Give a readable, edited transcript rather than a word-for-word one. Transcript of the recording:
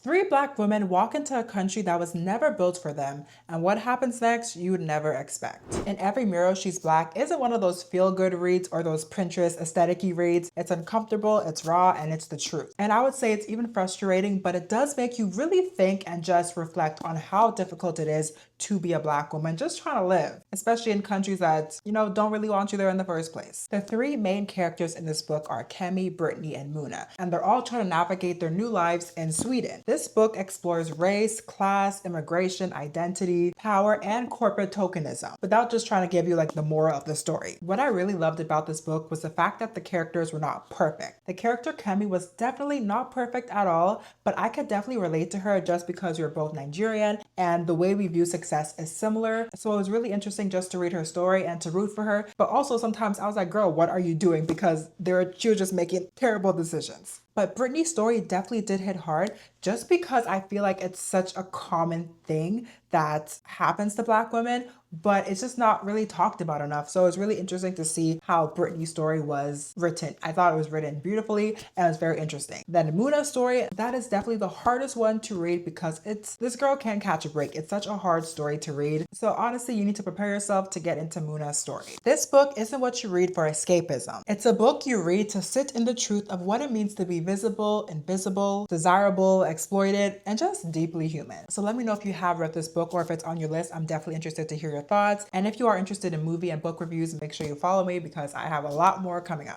Three black women walk into a country that was never built for them, and what happens next, you would never expect. In every mirror, She's Black isn't one of those feel-good reads or those Pinterest aesthetic-y reads. It's uncomfortable, it's raw, and it's the truth. And I would say it's even frustrating, but it does make you really think and just reflect on how difficult it is to be a black woman just trying to live, especially in countries that, don't really want you there in the first place. The three main characters in this book are Kemi, Brittany, and Muna, and they're all trying to navigate their new lives in Sweden. This book explores race, class, immigration, identity, power, and corporate tokenism, without just trying to give you like the moral of the story. What I really loved about this book was the fact that the characters were not perfect. The character Kemi was definitely not perfect at all, but I could definitely relate to her just because we're both Nigerian and the way we view success is similar. So it was really interesting just to read her story and to root for her. But also sometimes I was like, girl, what are you doing? Because she was just making terrible decisions. But Brittany's story definitely did hit hard just because I feel like it's such a common thing that happens to black women, but it's just not really talked about enough. So it's really interesting to see how Brittany's story was written. I thought it was written beautifully and it was very interesting. Then Muna's story, that is definitely the hardest one to read because this girl can't catch a break. It's such a hard story to read. So honestly, you need to prepare yourself to get into Muna's story. This book isn't what you read for escapism. It's a book you read to sit in the truth of what it means to be visible, invisible, desirable, exploited, and just deeply human. So let me know if you have read this book or if it's on your list. I'm definitely interested to hear your thoughts. And if you are interested in movie and book reviews, make sure you follow me because I have a lot more coming up.